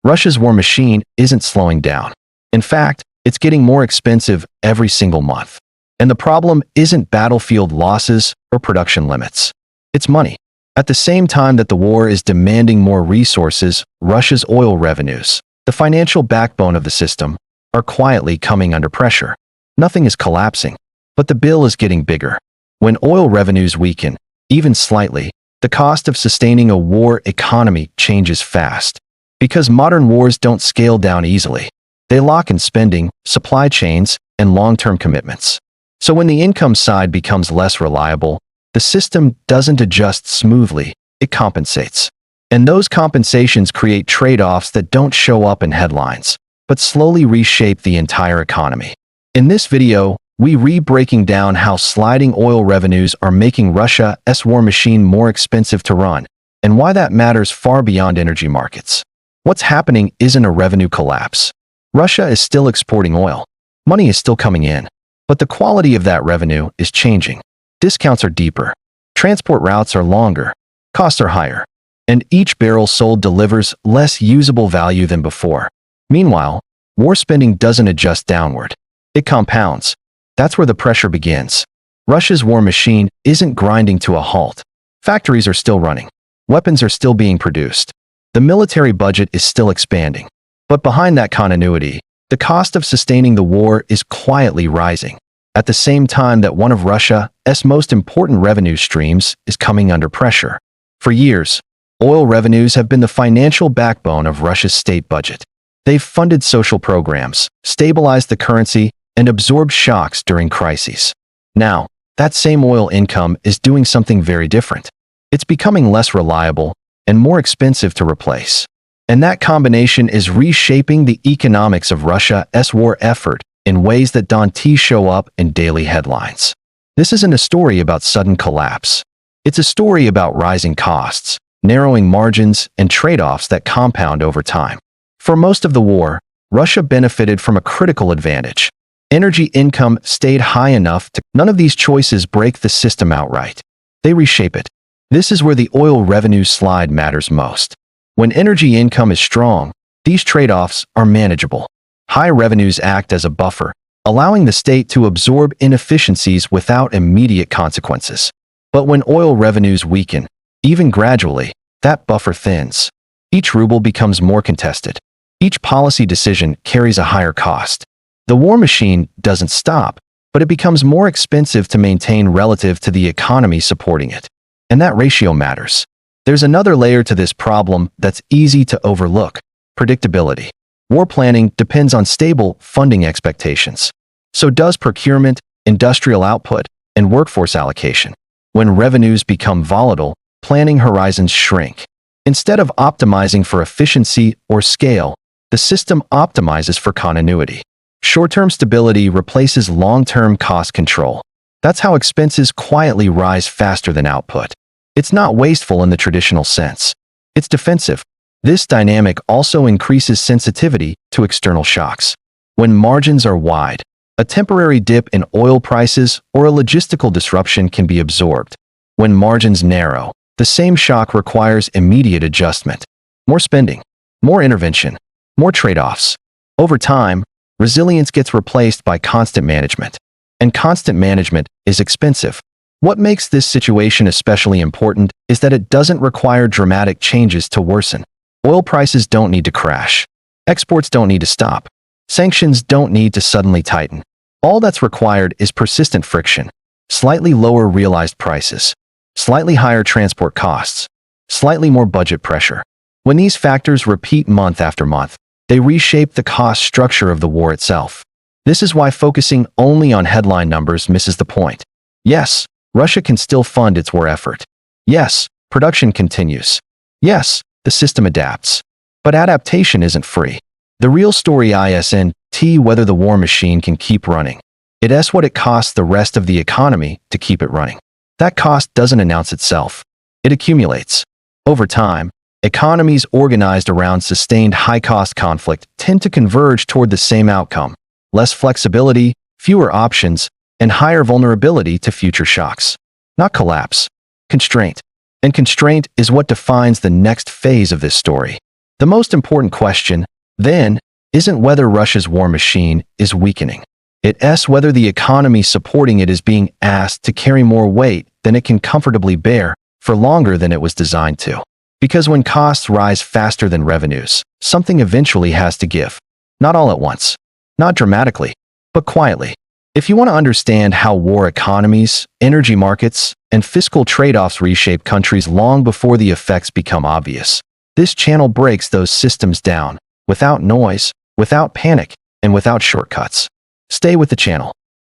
Russia's war machine isn't slowing down. In fact, it's getting more expensive every single month. And the problem isn't battlefield losses or production limits. It's money. At the same time that the war is demanding more resources, Russia's oil revenues, the financial backbone of the system, are quietly coming under pressure. Nothing is collapsing, but the bill is getting bigger. When oil revenues weaken, even slightly, the cost of sustaining a war economy changes fast. Because modern wars don't scale down easily. They lock in spending, supply chains, and long-term commitments. So when the income side becomes less reliable, the system doesn't adjust smoothly, it compensates. And those compensations create trade-offs that don't show up in headlines, but slowly reshape the entire economy. In this video, we breaking down how sliding oil revenues are making Russia's war machine more expensive to run, and why that matters far beyond energy markets. What's happening isn't a revenue collapse. Russia is still exporting oil. Money is still coming in. But the quality of that revenue is changing. Discounts are deeper. Transport routes are longer. Costs are higher. And each barrel sold delivers less usable value than before. Meanwhile, war spending doesn't adjust downward. It compounds. That's where the pressure begins. Russia's war machine isn't grinding to a halt. Factories are still running. Weapons are still being produced. The military budget is still expanding. But behind that continuity, the cost of sustaining the war is quietly rising, at the same time that one of Russia's most important revenue streams is coming under pressure. For years, oil revenues have been the financial backbone of Russia's state budget. They've funded social programs, stabilized the currency, and absorbed shocks during crises. Now, that same oil income is doing something very different. It's becoming less reliable and more expensive to replace. And that combination is reshaping the economics of Russia's war effort in ways that don't show up in daily headlines. This isn't a story about sudden collapse. It's a story about rising costs, narrowing margins, and trade-offs that compound over time. For most of the war, Russia benefited from a critical advantage. Energy income stayed high enough to none of these choices break the system outright. They reshape it. This is where the oil revenue slide matters most. When energy income is strong, these trade-offs are manageable. High revenues act as a buffer, allowing the state to absorb inefficiencies without immediate consequences. But when oil revenues weaken, even gradually, that buffer thins. Each ruble becomes more contested. Each policy decision carries a higher cost. The war machine doesn't stop, but it becomes more expensive to maintain relative to the economy supporting it. And that ratio matters. There's another layer to this problem that's easy to overlook: predictability. War planning depends on stable funding expectations. So does procurement, industrial output, and workforce allocation. When revenues become volatile, planning horizons shrink. Instead of optimizing for efficiency or scale, the system optimizes for continuity. Short-term stability replaces long-term cost control. That's how expenses quietly rise faster than output. It's not wasteful in the traditional sense. It's defensive. This dynamic also increases sensitivity to external shocks. When margins are wide, a temporary dip in oil prices or a logistical disruption can be absorbed. When margins narrow, the same shock requires immediate adjustment. More spending, more intervention, more trade-offs. Over time, resilience gets replaced by constant management. And constant management is expensive. What makes this situation especially important is that it doesn't require dramatic changes to worsen. Oil prices don't need to crash. Exports don't need to stop. Sanctions don't need to suddenly tighten. All that's required is persistent friction, slightly lower realized prices, slightly higher transport costs, slightly more budget pressure. When these factors repeat month after month, they reshape the cost structure of the war itself. This is why focusing only on headline numbers misses the point. Yes, Russia can still fund its war effort. Yes, production continues. Yes, the system adapts. But adaptation isn't free. The real story isn't whether the war machine can keep running. It's what it costs the rest of the economy to keep it running. That cost doesn't announce itself. It accumulates. Over time, economies organized around sustained high-cost conflict tend to converge toward the same outcome: less flexibility, fewer options, and higher vulnerability to future shocks. Not collapse. Constraint. And constraint is what defines the next phase of this story. The most important question, then, isn't whether Russia's war machine is weakening. It's whether the economy supporting it is being asked to carry more weight than it can comfortably bear for longer than it was designed to. Because when costs rise faster than revenues, something eventually has to give. Not all at once, not dramatically, but quietly. If you want to understand how war economies, energy markets, and fiscal trade-offs reshape countries long before the effects become obvious, this channel breaks those systems down, without noise, without panic, and without shortcuts. Stay with the channel.